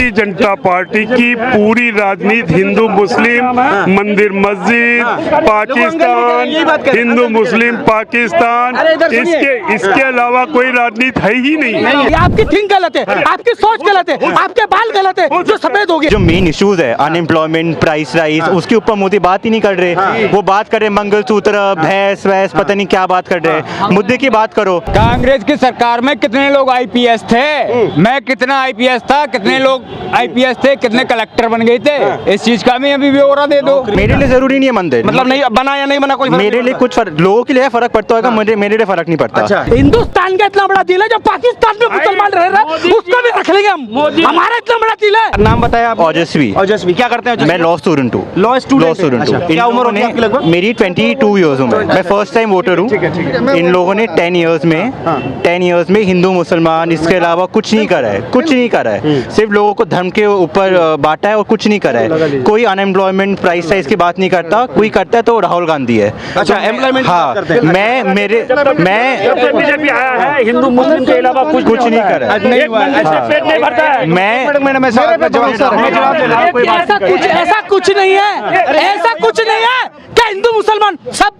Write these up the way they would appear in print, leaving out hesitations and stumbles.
Bharatiya Janata party की पूरी राजनीति हिंदू मुस्लिम, मंदिर मस्जिद, पाकिस्तान, हिंदू मुस्लिम पाकिस्तान, इसके अलावा कोई राजनीति है ही नहीं। आपकी थिंक गलत है, आपकी सोच गलत है, आपके बाल गलत है, जो सफेद हो गए। जो मेन इश्यूज है अनएम्प्लॉयमेंट, प्राइस राइज, उसके ऊपर मोदी बात ही नहीं कर रहे। वो बात कर रहे मंगलसूत्र, भैंस वैस, पता नहीं क्या बात कर रहे हैं। मुद्दे की बात करो। कांग्रेस की सरकार में कितने लोग आईपीएस थे? मैं कितना आईपीएस था, कितने लोग आईपीएस थे, कितने कलेक्टर बन गए थे? इस चीज का भी अभी ब्यौरा दे दो। मेरे लिए जरूरी नहीं है मंदिर, मतलब नहीं बना या नहीं बना कोई मेरे लिए कुछ लोगों के लिए फर्क पड़ता होगा, मेरे लिए फर्क नहीं पड़ता। अच्छा, हिंदुस्तान का इतना बड़ा दिल है, जो पाकिस्तान में मुसलमान रह रहा है उसको भी रख लेंगे हम। हमारा इतना बड़ा दिल है। नाम बताया आप? ओजस्वी। ओजस्वी क्या करते हैं? मैं लॉ स्टूडेंट हूँ। लॉ स्टूडेंट हूँ। क्या उम्र होगी आपकी लगभग? मेरी 22 ईयर्स हूँ। मैं फर्स्ट टाइम वोटर हूँ। इन लोगों ने 10 इयर्स में हिंदू मुसलमान इसके अलावा कुछ नहीं करा है, कुछ नहीं करा है। सिर्फ लोगों को धर्म के ऊपर बांटा है और कुछ नहीं करा है। कोई अनएम्प्लॉयमेंट, प्राइस साइज की बात नहीं करता। कोई करता है तो राहुल गांधी है। अच्छा, एम्प्लॉयमेंट हाँ, मैं बीजेपी आया है, हिंदू मुस्लिम के अलावा कुछ नहीं करा है। पेट नहीं भरता है। मैं ऐसा कुछ नहीं है, ऐसा कुछ नहीं है। क्या हिंदू मुसलमान सब,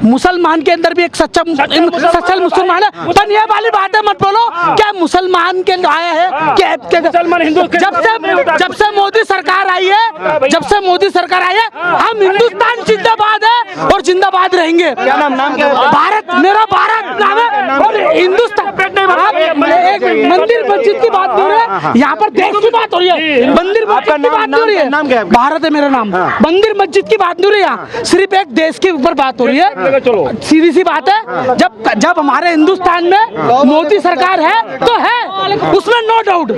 मुसलमान के अंदर भी एक सच्चा मुसलमान है। पर ये वाली बात है मत बोलो क्या मुसलमान के आया है क्या मुसलमान हिंदू। जब से मोदी सरकार आई है, जब से मोदी सरकार आई है, हम हिंदुस्तान जिंदाबाद है और जिंदाबाद रहेंगे। क्या नाम क्या है? भारत, मेरा भारत नाम है। और हिंदुस्तान, आप एक मंदिर मस्जिद की बात हो रही है, यहाँ पर देश की बात हो रही है। मंदिर मस्जिद की बात हो रही है। नाम क्या है? भारत है मेरा नाम। मंदिर मस्जिद की बात नहीं हो रही है, सिर्फ एक देश के ऊपर बात हो रही है। सीधी सी बात है, जब हमारे हिंदुस्तान में मोदी सरकार है तो है, उसमें नो डाउट।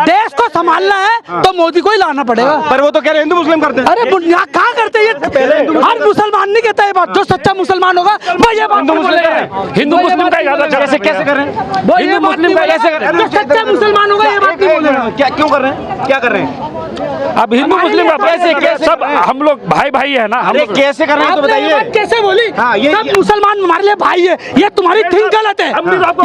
देश को संभालना है तो मोदी को ही लाना पड़ेगा। पर वो तो कह रहे हिंदू मुस्लिम करते हैं। अरे कहाँ करते हैं? हर मुसलमान नहीं कहता ये बात। जो सच्चा मुसलमान होगा वो ये बात हिंदू मुस्लिम का ज्यादा कैसे कर रहे हैं? वो ये मुस्लिम का कैसे कर रहे हैं? जो सच्चा मुसलमान होगा ये बात नहीं बोलेगा। क्या क्यों कर रहे हैं? क्या कर रहे हैं? अब हिंदू मुस्लिम कैसे सब हम लोग भाई भाई है ना। हम कैसे कर रहे हैं तो बताइए। कैसे बोली? सब मुसलमान हमारे लिए भाई है। ये तुम्हारी थिंक गलत है,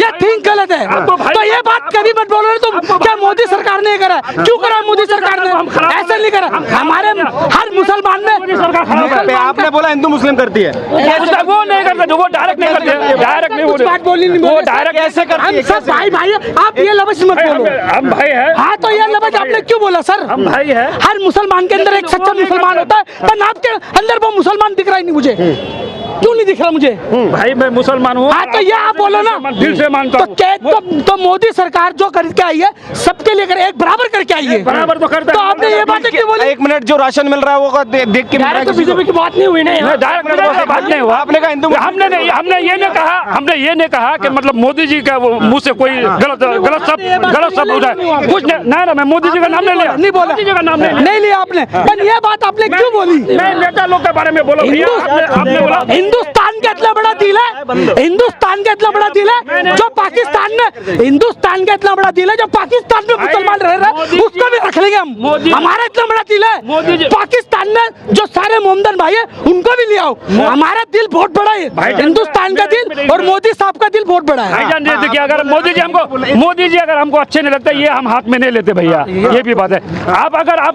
ये थिंक गलत है। तो ये बात कभी मत बोलो तुम। क्या मोदी सरकार ने करा? क्यों करा मोदी सरकार ने? ऐसे नहीं करा। हमारे हर मुसलमान ने, आपने बोला हिंदू मुस्लिम करती है, वो नहीं करते, वो डायरेक्ट नहीं करते, डायरेक्ट नहीं बोले। बात बोली नहीं, वो डायरेक्ट कैसे करती है? हम सब भाई भाई है। आप ये लफ्ज़ मत बोलो। हम भाई है। हाँ तो ये लफ्ज़ आपने क्यों बोला सर? हम भाई है। हर मुसलमान के अंदर एक सच्चा मुसलमान होता है, पर आपके अंदर वो मुसलमान दिख रहा ही नहीं मुझे। क्यों नहीं दिख रहा मुझे? भाई मैं मुसलमान हूँ। हाँ तो ये आप बोलो ना, दिल से मानता हूँ। तो मोदी सरकार जो करके आई है सबके लिए एक बराबर करके आई है। बराबर तो करता है। तो आपने ये बात क्यों बोली? 1 मिनट जो राशन मिल रहा है वो देख के तो बीजेपी की बात नहीं हुई ना। डायरेक्ट बात नहीं हुआ। आपने कहा हिंदू, हमने ये नहीं कहा कि मतलब मोदी जी का मुंह से कोई गलत शब्द हो जाए। कुछ नहीं, मैं मोदी जी का नाम नहीं लिया, नहीं बोला, मोदी जी का नाम नहीं लिया आपने। पर ये बात आपने क्यों बोली? मैं नेता लोग के बारे में बोला। आपने बोला हिंदुस्तान का इतना बड़ा दिल है, हिंदुस्तान का इतना बड़ा दिल है जो पाकिस्तान में, हिंदुस्तान का इतना बड़ा दिल है जो पाकिस्तान में मुसलमान रह रहा है उसको भी रख लेंगे हम। हमारा इतना बड़ा दिल है, पाकिस्तान में जो सारे मोमदन भाई है उनको भी ले आओ। हमारा दिल बहुत बड़ा है, हिंदुस्तान का दिल और मोदी साहब का दिल बहुत बड़ा है। भाईजान देखिए, अगर मोदी जी अगर हमको अच्छे नहीं लगते, ये हम हाथ में नहीं लेते भैया, ये भी बात है। आप अगर आप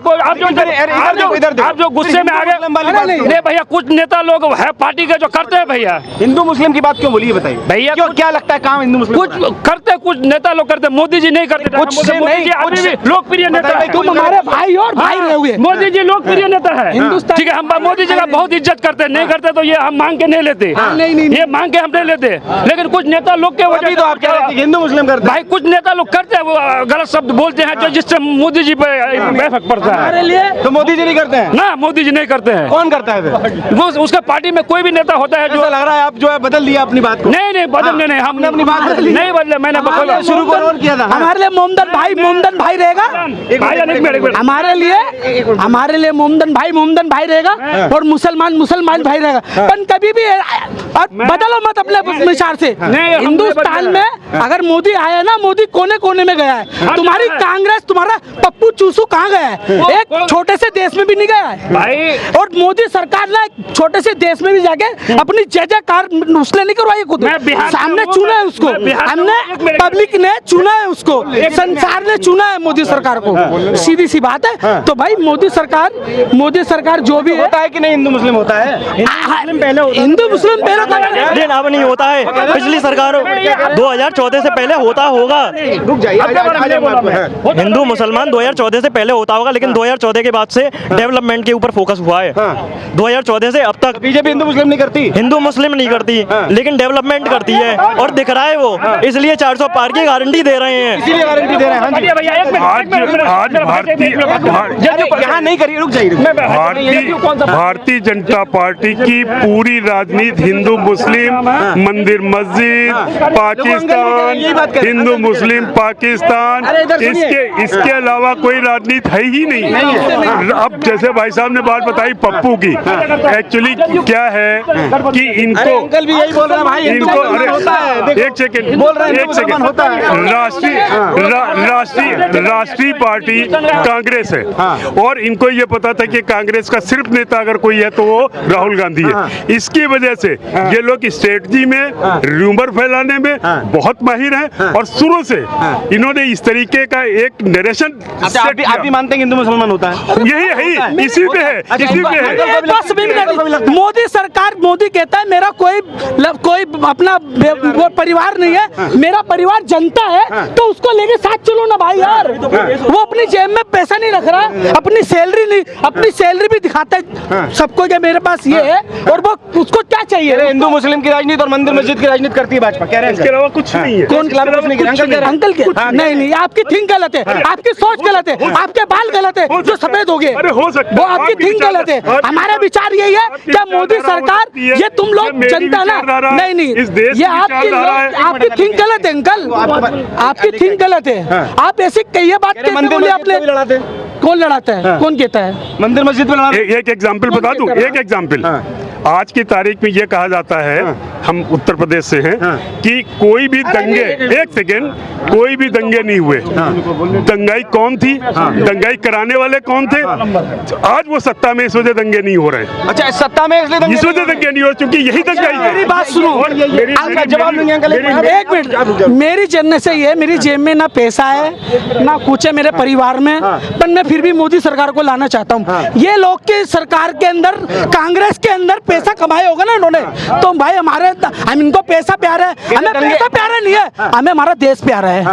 जो गुस्से में आ गए, नहीं भैया, कुछ नेता लोग है पार्टी के जो करते हैं भैया। हिंदू मुस्लिम की बात क्यों बोली बताइए भैया? क्या लगता है काम हिंदू मुस्लिम कुछ करते, कुछ नेता लोग करते, मोदी जी नहीं करते। कुछ नहीं, लोकप्रिय नेता है। तुम हमारे भाई और भाई रहे हुए। मोदी जी लोकप्रिय नेता है हिंदुस्तान। ठीक है, हम मोदी जी का बहुत इज्जत करते हैं। नहीं करते तो ये हम मांग के नहीं लेते, ये मांग के हम नहीं लेते। लेकिन कुछ नेता लोग के वजह तो आप कह रहे थे हिंदू मुस्लिम करते भाई, कुछ नेता लोग करते हैं, वो गलत शब्द बोलते हैं जो जिससे मोदी जी पे इफेक्ट पड़ता है। तो मोदी जी नहीं करते हैं ना, मोदी जी नहीं करते हैं। कौन करता है फिर? वो उसके पार्टी में कोई भी नेता होता है जो लग रहा है आप जो है बदल दिया अपनी बात को। नहीं बदलने नहीं, हमने अपनी बात बदली नहीं बदले। मैंने शुरू कौन किया था? हमारे लिए मोमदन भाई रहेगा। हमारे लिए मोमदन भाई रहेगा और मुसलमान भाई रहेगा। पर कभी भी बदलो मत अपने विचार से। हिंदुस्तान में अगर मोदी आया ना, मोदी कोने कोने में गया है। तुम्हारी कांग्रेस, तुम्हारा पप्पू चूसू कहाँ गया है? एक छोटे से देश में भी नहीं गया है भाई। और मोदी सरकार ना छोटे से देश में भी जाके अपनी जय जयकार उसने नहीं करवाई खुद, मैं बिहार से सामने हूँ, चुना है उसको, मैं बिहार से हमने हूँ, एक मिनट। पब्लिक ने चुना है उसको, संसार ने चुना है मोदी सरकार को, सीधी सी बात है। तो भाई मोदी सरकार जो भी है, होता है कि नहीं हिंदू मुस्लिम होता है? हिंदू मुस्लिम पहले होता है। लेकिन अब नहीं होता है, पिछली सरकारों 2014 से पहले होता होगा। रुक जाइए, आज हम आपको है। हिंदू मुसलमान 2014 से पहले होता होगा, लेकिन 2014 के बाद से डेवलपमेंट के ऊपर फोकस हुआ है। 2014 से अब तक बीजेपी हिंदू मुस्लिम नहीं करती? हिंदू मुस्लिम नहीं करती, लेकिन डेवलपमेंट करती है और दिख रहा है वो, इसलिए 400 पार की गारंटी दे रहे हैं। इसीलिए गारंटी दे रहे हैं। हाँ जी, भैया एक मिनट, आज यहाँ नहीं करिए, रुक जाइए। भारतीय जनता पार्टी की पूरी राजनीति हिंदू मुस्लिम, मंदिर मस्जिद, पाकिस्तान, हिंदू मुस्लिम पाकिस्तान, इसके अलावा कोई राजनीति है ही नहीं। अब जैसे भाई साहब ने बात बताई पप्पू की, एक्चुअली क्या है कि इनको अंकल भी यही बोल रहे हैं भाई, हिंदू इनको मुसलमान होता है। देखो, एक सेकंड बोल रहे हैं हिंदू एक सेकंड मुसलमान होता है। राष्ट्रीय पार्टी कांग्रेस है और इनको ये पता था कि कांग्रेस का सिर्फ नेता अगर कोई है तो वो राहुल गांधी है। इसकी वजह से ये लोग स्ट्रेटजी में, रूमर फैलाने में बहुत माहिर हैं और शुरू से इन्होंने इस तरीके का एक नरेशन अच्छा, आप भी मानते हैं हिंदू मुसलमान होता है? यही है, इसी पे है, इसी पे है। बस मोदी सरकार, मोदी कहता है मेरा कोई अपना वो परिवार नहीं है, मेरा परिवार जनता है, तो उसको लेके साथ चलो ना भाई यार। वो अपनी जेब में पैसा नहीं रख रहा, अपनी सैलरी भी दिखाता है सबको कि मेरे पास ये है, और वो उसको क्या चाहिए? हिंदू मुस्लिम की राजनीति और मंदिर मस्जिद की राजनीति करती है भाजपा, कह रहे हैं। इसके अलावा कुछ नहीं है। कौन खिलाफ नहीं? अंकल के नहीं, आपकी थिंक गलत है, आपकी सोच गलत है, आपके बाल गलत है जो सफेद हो गए, अरे हो सकता है, वो आपकी थिंक गलत है। हमारा विचार यही है क्या मोदी सरकार, ये तुम लोग जनता ना, नहीं, ये आपकी थिंक गलत है अंकल, आपकी थिंक गलत है। आप ऐसी कई बात कैसे बोले आपने? कौन लड़ाता है? कौन कहता है? मंदिर मस्जिद में एक एग्जाम्पल बता दूं, एक एग्जाम्पल। आज की तारीख में ये कहा जाता है, हम उत्तर प्रदेश से हैं, कि कोई भी दंगे, एक सेकेंड, कोई भी दंगे नहीं हुए। दंगाई कौन थी? दंगाई कराने वाले कौन थे? आज वो सत्ता में, इस वजह दंगे नहीं हो रहे। अच्छा, सत्ता में इसलिए इस वजह दंगे नहीं हो, क्योंकि यही दंगाई है। मेरी बात सुनो, जवाब नहीं अंकल, एक मिनट। मेरी जन्नत से ये, मेरी जेब में ना पैसा है ना कुछ है मेरे परिवार में, पर मैं फिर भी मोदी सरकार को लाना चाहता हूँ। ये लोग की सरकार के अंदर, कांग्रेस के अंदर पैसा कमाया होगा ना इन्होंने, तो भाई हम इनको पैसा प्यारा है, हमें पैसा प्यारा नहीं है, हमें हमारा देश प्यारा है। कह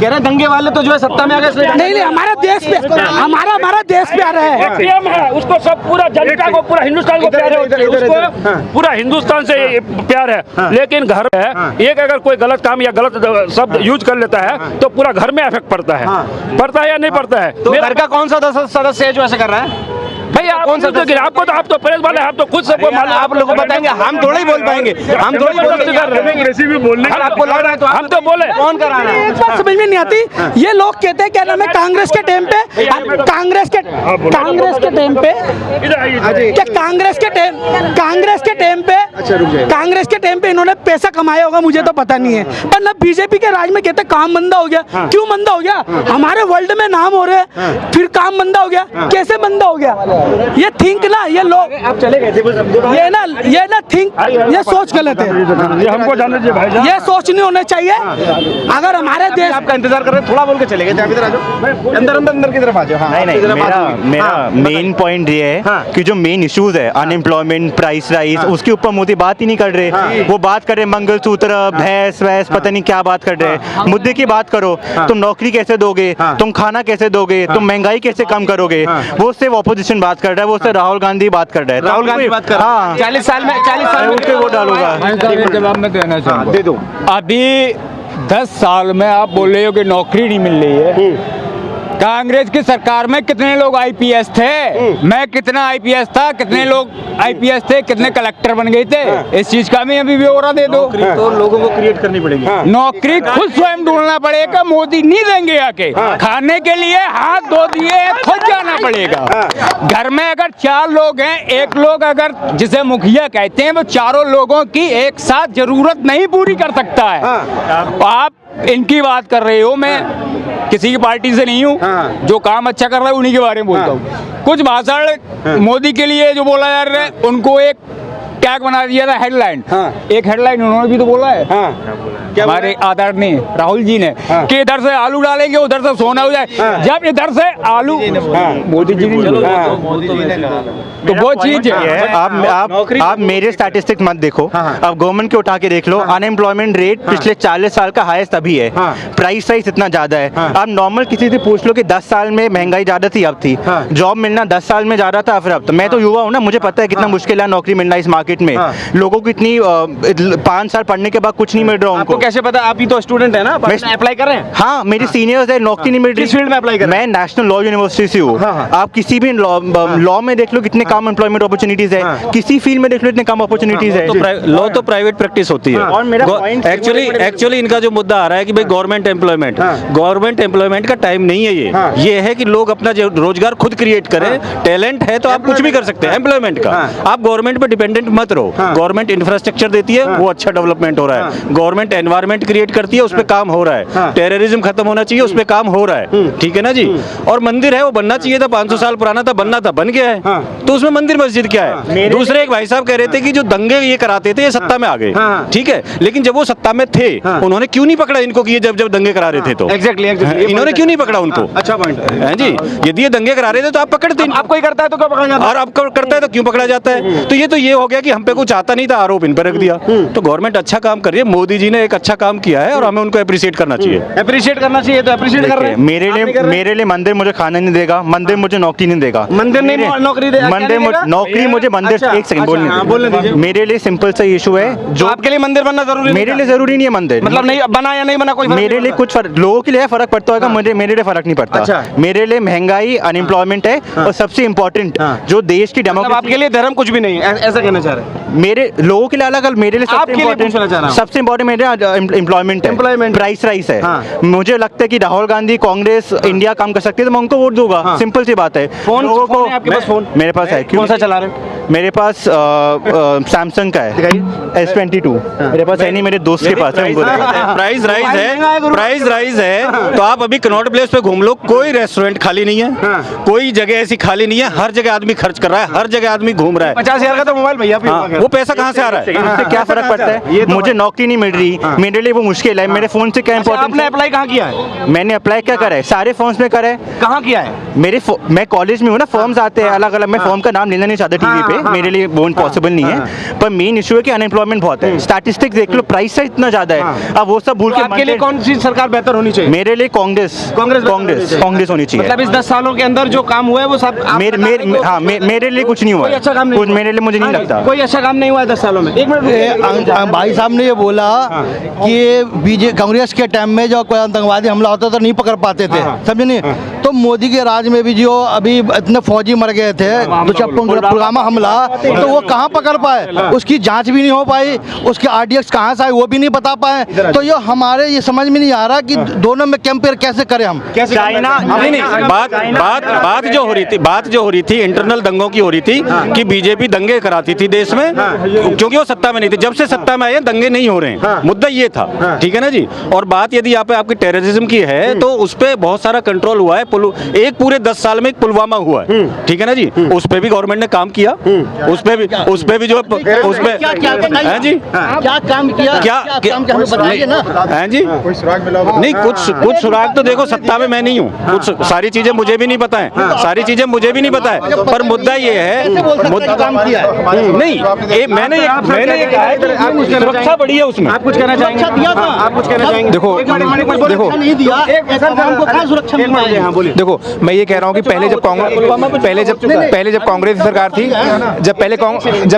रहे हैं दंगे वाले तो जो है सत्ता में आ गए। नहीं, हमारा देश हमारा देश प्यारा है। पीएम है, उसको सब पूरा जनता को, पूरा हिंदुस्तान को प्यार है, उसको पूरा हिंदुस्तान से प्यार है। लेकिन घर है एक, अगर कोई गलत काम या गलत शब्द यूज कर लेता है तो पूरा घर में इफेक्ट पड़ता है, पड़ता है या नहीं पड़ता है? तो घर का कौन सा सदस्य है जो ऐसा कर रहा है? भाई कौन सा? आपको तो, आप तो प्रेस वाले, आप तो खुद सबको मालूम, आप लोगों को बताएंगे, हम थोड़ा ही बोल पाएंगे, हम थोड़ी बोल कांग्रेसी भी बोलने का आपको लग रहा है तो हम तो बोले कौन करा रहा है? एक बात समझ में नहीं आती, ये लोग कहते हैं क्या नाम है, कांग्रेस के टाइम पे, कांग्रेस के टाइम पे, क्या कांग्रेस के टाइम पे इन्होंने पैसा कमाया होगा, मुझे तो पता नहीं है। पर ना बीजेपी के राज में कहते काम मंदा हो गया। क्यों मंदा हो गया? हमारे वर्ल्ड में नाम हो रहे हैं, फिर काम मंदा हो गया, कैसे मंदा हो गया? ये थिंक ना, ये लोग आप चले गए थे, ये ना थिंक, ये सोच गलत है। ये हमको जानना चाहिए भाई, ये सोच नहीं होना चाहिए। अगर हमारे देश, आपका इंतजार कर रहे हैं, थोड़ा बोल के चले गए थे। आप इधर आ जाओ, अंदर की तरफ आ जाओ। नहीं, मेरा मेन पॉइंट ये है कि जो मेन इश्यूज है, अनएम्प्लॉयमेंट, प्राइस राइज, उसके ऊपर मोदी बात ही नहीं कर रहे। वो बात कर रहे मंगलसूत्र, भैंस वैस, पता नहीं क्या बात कर रहे। मुद्दे की बात करो, तुम नौकरी कैसे दोगे, तुम खाना कैसे दोगे, तुम महंगाई कैसे कम करोगे। वो सिर्फ ऑपोजिशन बात कर रहा है, वो सिर्फ राहुल गांधी बात कर रहा है। राहुल गांधी बात कर रहा है। 40 साल में उस पे वोट डालूंगा। जवाब में देना चाहूँगा, दे दो। अभी 10 साल में आप बोल रहे हो कि नौकरी नहीं मिल रही है। कांग्रेस की सरकार में कितने लोग आईपीएस थे? मैं कितना आईपीएस था, कितने लोग आईपीएस थे, कितने कलेक्टर बन गए थे? इस चीज का भी अभी ब्यौरा दे दो। तो लोगों को क्रिएट करनी पड़ेगी। नौकरी खुद स्वयं ढूंढना पड़ेगा, मोदी नहीं देंगे आके। खाने के लिए हाथ धो दिए, खुद जाना पड़ेगा। घर में अगर 4 लोग हैं, एक लोग अगर जिसे मुखिया कहते हैं, वो चारों लोगों की एक साथ जरूरत नहीं पूरी कर सकता है। आप इनकी बात कर रहे हो, मैं किसी की पार्टी से नहीं हूँ। जो काम अच्छा कर रहा है उन्हीं के बारे में बोलता हूँ। कुछ भाषण मोदी के लिए जो बोला जा रहा है, उनको एक क्या बना दिया था हेडलाइन। हाँ। एक हेडलाइन उन्होंने भी तो बोला है, हाँ क्या हमारे आदरणीय राहुल जी ने, कि इधर से आलू डालेंगे उधर से सोना हो जाए। जब इधर से आलू, मोदी जी ने, तो वो चीज है। आप मेरे स्टैटिस्टिक्स मत देखो, आप गवर्नमेंट के उठा के देख लो। अनएम्प्लॉयमेंट रेट पिछले 40 साल का हाईएस्ट अभी है। प्राइस राइस इतना ज्यादा है। आप नॉर्मल किसी से पूछ लो कि 10 साल में महंगाई ज्यादा थी, अब थी। जॉब मिलना 10 साल में ज्यादा था, फिर अब तो मैं तो युवा हूँ ना, मुझे पता है कितना मुश्किल है नौकरी मिलना इस मार्केट में। लोगों को इतनी 5 साल पढ़ने के बाद कुछ नहीं मिल रहा आपको उनको। कैसे पता? आप ही तो स्टूडेंट है ना, अप्लाई कर रहे हैं? हाँ, मेरी सीनियर्स है, नौकरी नहीं मिल रही। किस फील्ड में अप्लाई कर रहे हैं? मैं नेशनल लॉ यूनिवर्सिटी से हूँ। आप किसी भी लॉ में देख लो कितने कम एम्प्लॉयमेंट अपॉर्चुनिटीज है, किसी फील्ड में देख लो इतने कम अपॉर्चुनिटीज है। लॉ तो प्राइवेट प्रैक्टिस होती है। और मेरा point एक्चुअली इनका जो मुद्दा आ रहा है कि भाई गवर्नमेंट एम्प्लॉयमेंट का टाइम नहीं है ये है कि लोग अपना जो रोजगार खुद क्रिएट करें। टैलेंट है तो आप कुछ भी कर सकते हैं एम्प्लॉयमेंट का। आप गवर्नमेंट पे डिपेंडेंट मत रहो। गवर्नमेंट इंफ्रास्ट्रक्चर देती है, वो अच्छा डेवलपमेंट हो रहा है। गवर्नमेंट एनवायरमेंट क्रिएट करती है, उस पर काम हो रहा है। टेररिज्म खत्म होना चाहिए, उस पर काम हो रहा है। ठीक है ना जी। और मंदिर है, वो बनना चाहिए था, 500 साल पुराना था, बनना था, बन गया है। तो उसमें मंदिर मस्जिद क्या है? दूसरे एक भाई साहब कह रहे थे कि जो दंगे ये कराते थे ये सत्ता में आ गए। ठीक है, लेकिन जब वो सत्ता में थे उन्होंने क्यों नहीं पकड़ा इनको कि ये जब दंगे करा रहे थे? तो एग्जैक्टली इन्होंने क्यों नहीं पकड़ा उनको? अच्छा पॉइंट है जी। यदि ये दंगे करा रहे थे तो आप पकड़ते। आप कोई करता है तो क्यों पकड़ा जाता है? और अब करता है तो क्यों पकड़ा जाता है? तो ये हो गया कि हम पे कुछ आता नहीं था, आरोप इन पर रख दिया। तो गवर्नमेंट अच्छा काम कर रही है, मोदी जी ने एक अच्छा काम किया है और हमें उनको अप्रिशिएट करना चाहिए। अप्रिशिएट करना चाहिए, तो अप्रिशिएट कर रहे हैं। मेरे लिए मंदिर मुझे खाना नहीं देगा, मंदिर मुझे नौकरी नहीं देगा। मंदिर नहीं नौकरी देगा? मंदिर नौकरी मुझे मंदिर। एक सेकंड बोलने दीजिए। मेरे लिए सिंपल सा इशू है जो आपके लिए मंदिर बनना जरूरी नहीं? मेरे लिए जरूरी नहीं है मंदिर। मतलब नहीं बना या नहीं बना कोई मेरे लिए कुछ लोगों के लिए फर्क पड़ता होगा, मेरे लिए फर्क नहीं पड़ता। मेरे लिए महंगाई, अनएम्प्लॉयमेंट है, और सबसे इम्पोर्टेंट जो देश की डेमोक्रेसी। आपके लिए धर्म कुछ भी नहीं है, ऐसा कहना चाह रहे हैं? मेरे लोगों के लिए अलग अलग, मेरे लिए सबसे इम्पोर्टेंट मेरे एम्प्लॉयमेंट प्राइस राइस है। मुझे लगता है कि राहुल गांधी, कांग्रेस, इंडिया काम कर सकती है तो मैं उनको वोट दूंगा। सिंपल सी बात है। फोन आपके पास? फोन मेरे पास है। कौन सा चला रहे हैं? मेरे पास सैमसंग का है, S22। मेरे पास है नहीं, मेरे दोस्त के पास है। प्राइस राइज है तो आप अभी कनॉट प्लेस पे घूम लो, कोई रेस्टोरेंट खाली नहीं है, कोई जगह ऐसी खाली नहीं है। हर जगह आदमी खर्च कर रहा है, हर जगह आदमी घूम रहा है। 50,000 का तो मोबाइल भैया पे होगा। वो पैसा कहाँ से आ रहा है? इससे क्या फर्क पड़ता है? मुझे नौकरी नहीं मिल रही, मेरे लिए वो मुश्किल है। मेरे फोन से क्या इंपॉर्टेंट? आपने अप्लाई कहाँ किया है? मैंने अप्लाई क्या करा है? सारे फॉर्म्स में करा है। कहाँ किया है? मैं कॉलेज में हूँ ना, फॉर्म्स आते हैं अलग अलग। मैं फॉर्म का नाम लेना नहीं चाहता टीवी पे, मेरे लिए वो पॉसिबल नहीं है। पर मेन इशू है कि अनएम्प्लॉयमेंट बहुत है। स्टैटिस्टिक्स देख लो, प्राइस से इतना ज्यादा है। अब वो सब भूल के आपके लिए कौन सी सरकार बेहतर होनी चाहिए? मेरे लिए कांग्रेस होनी चाहिए। मतलब इस 10 सालों के अंदर जो काम हुआ है वो सब मेरे लिए कुछ नहीं हुआ। अच्छा काम नहीं हुआ? मेरे लिए मुझे नहीं लगता कोई अच्छा काम नहीं हुआ है 10 सालों में। एक मिनट, भाई साहब ने ये बोला कि कांग्रेस के टाइम में जो कोई आतंकवादी हमला होता था नहीं पकड़ पाते थे, समझे नहीं? तो मोदी के राज में भी जो अभी इतने फौजी मर गए थे तो जब पुलवामा हमला, तो वो कहाँ पकड़ पाए? उसकी जांच भी नहीं हो पाई, उसके RDX कहाँ से आए वो भी नहीं बता पाए। तो ये हमारे ये समझ में नहीं आ रहा कि दोनों में कंपेयर कैसे करें हम। चाइना नहीं, बात जो हो रही थी इंटरनल दंगों की हो रही थी कि बीजेपी दंगे कराती थी देश में क्योंकि वो सत्ता में नहीं थी। जब से सत्ता में आए दंगे नहीं हो रहे हैं, मुद्दा ये था। ठीक है ना जी। और बात यदि यहाँ पे आपकी टेररिज्म की है तो उस पर बहुत सारा कंट्रोल हुआ है। एक पूरे 10 साल में पुलवामा हुआ है, ठीक है ना जी। उस पर भी गवर्नमेंट ने काम किया, उस पे भी जो उस पे हैं जी क्या काम किया, क्या हमें बताइए ना। हैं जी नहीं, कुछ सुराग तो देखो, सत्ता में मैं नहीं हूँ, कुछ सारी चीजें मुझे भी नहीं पता है, पर मुद्दा ये है नहीं, मैंने ये कहा है सुरक्षा बड़ी है उसमें। आप कुछ कहना चाहेंगे? आप कुछ कहना चाहेंगे? देखो देखो, मैं ये कह रहा हूँ कि पहले जब कांग्रेस सरकार थी, जब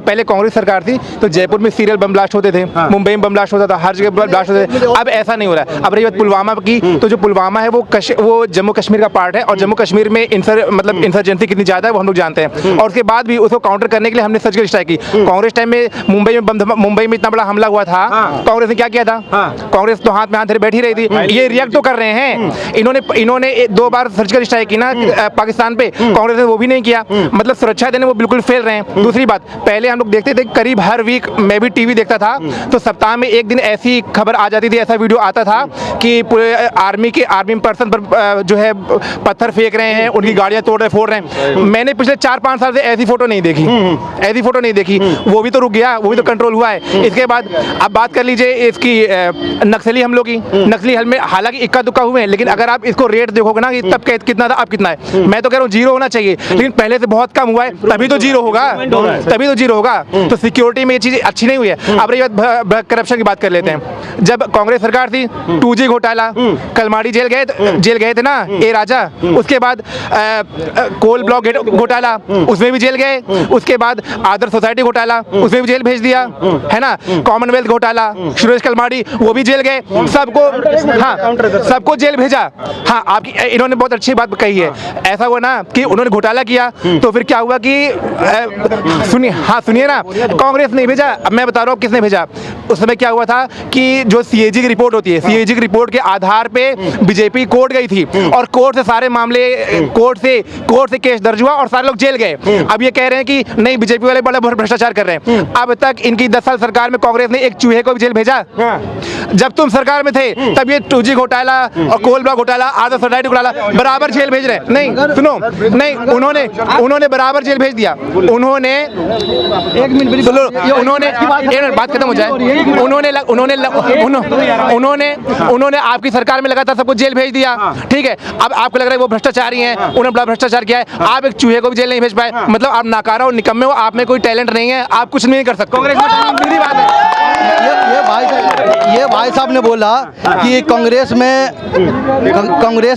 पहले कांग्रेस सरकार थी तो जयपुर में सीरियल बम ब्लास्ट होते थे, मुंबई में बम ब्लास्ट होता था, हर जगह ब्लास्ट होते थे। अब ऐसा नहीं हो रहा है। अब रही बात पुलवामा की, तो जो पुलवामा है वो जम्मू कश्मीर का पार्ट है और जम्मू कश्मीर में इंसर्जेंसी कितनी ज्यादा है वो हम लोग जानते हैं। और उसके बाद भी उसको काउंटर करने के लिए हमने सर्जिकल स्ट्राइक की। कांग्रेस टाइम में मुंबई में इतना बड़ा हमला हुआ था, कांग्रेस ने क्या किया था? कांग्रेस तो हाथ में हाथ धरे बैठी रही थी। ये रिएक्ट तो कर रहे हैं। इन्होंने 2 बार सर्जिकल स्ट्राइक की ना पाकिस्तान पे, कांग्रेस ने वो भी नहीं किया। मतलब सुरक्षा देने वो बिल्कुल फेल रहे हैं। दूसरी बात, पहले हम लोग देखते थे करीब हर वीक, मैं भी टीवी देखता था, तो सप्ताह में एक दिन ऐसी खबर आ जाती थी, ऐसा वीडियो आता था कि पूरे आर्मी पर्सन पर जो है पत्थर फेंक रहे हैं, उनकी गाड़ियां तोड़ रहे, फोड़ रहे हैं। मैंने पिछले 4-5 साल से ऐसी फोटो नहीं देखी, ऐसी फोटो नहीं देखी। वो भी तो रुक गया, वो भी तो कंट्रोल हुआ है। इसके बाद अब बात कर लीजिए इसकी नक्सली हमलों की। नक्सली हमले हालांकि इक्का दुक्का हुए हैं, लेकिन अगर आप इसको रेट देखोगे ना कि तब कितना था अब कितना है, मैं तो कह रहा हूँ जीरो होना चाहिए, लेकिन पहले से बहुत कम हुआ है, तभी तो जीरो होगा, तभी तो जीरो होगा। तो सिक्योरिटी में ये चीज़ अच्छी नहीं हुई है। अब रही बात करप्शन की बात कर लेते हैं। जब कांग्रेस सरकार थी, 2G घोटाला, कलमाड़ी जेल गए थे ना ए राजा, उसके बाद कोल ब्लॉक घोटाला, उसमें भी जेल गए, उसके बाद आदर्श सोसाइटी घोटाला, उसमें भी जेल भेज दिया, है ना, कॉमनवेल्थ घोटाला, सुरेश कलमाड़ी, वो भी जेल गए, सबको जेल भेजा। हाँ, आपकी इन्होंने बहुत अच्छी बात कही है। ऐसा हुआ ना कि उन्होंने घोटाला किया, तो फिर क्या हुआ कि सुनिए ना, कांग्रेस नहीं भेजा, अब मैं बता रहा हूँ किसने भेजा। उस समय क्या हुआ था कि जो CAG की रिपोर्ट होती है, CAG की रिपोर्ट के आधार पे बीजेपी कोर्ट गई थी, और कोर्ट से सारे मामले, कोर्ट से केस दर्ज हुआ और सारे लोग जेल गए। अब ये कह रहे हैं कि नहीं, बीजेपी वाले बड़ा भ्रष्टाचार कर रहे हैं। अब तक इनकी 10 साल सरकार में कांग्रेस ने एक चूहे को भी जेल भेजा? जब तुम सरकार में थे तब ये 2G घोटाला और कोल ब्लॉक घोटाला, आदर्श सोसाइटी घोटाला बराबर जेल भेज रहे हैं। नहीं, सुनो, नहीं, उन्होंने बराबर जेल भेज दिया। उन्होंने बात खत्म हो जाए, उन्होंने आपकी सरकार में लगातार सबको जेल भेज दिया, ठीक है। अब आपको लग रहा है वो भ्रष्टाचारी हैं, उन्होंने बड़ा भ्रष्टाचार किया है, आप एक चूहे को भी जेल नहीं भेज पाए, मतलब आप नाकारा और निकम्मे हो, आप में कोई टैलेंट नहीं है, आप कुछ नहीं कर सकते। कांग्रेस में सीधी बात है। ये भाई साहब ने बोला कि कांग्रेस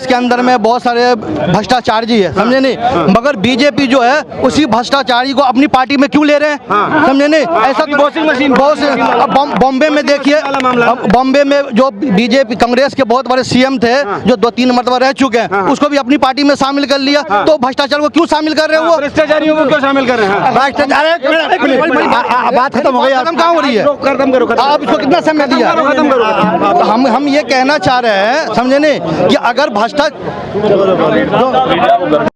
के अंदर में बहुत सारे भ्रष्टाचारी है, समझे नहीं, मगर बीजेपी जो है उसी भ्रष्टाचारी को अपनी पार्टी में क्यों ले रहे हैं, समझे नहीं। ऐसा बहुत से बॉम्बे में देखिए, बॉम्बे में जो बीजेपी कांग्रेस के बहुत बड़े CM थे जो 2-3 मरतबा रह चुके हैं, उसको भी अपनी पार्टी में शामिल कर लिया। तो भ्रष्टाचार को क्यों शामिल कर रहे हो? भ्रष्टाचारियों को क्यों शामिल कर रहे हैं? बात खत्म हो गई, खत्म कहाँ हो रही है? आप इसको कितना समय दिया? हम ये कहना चाह रहे हैं, समझे नहीं, कि अगर भ्रष्टाचार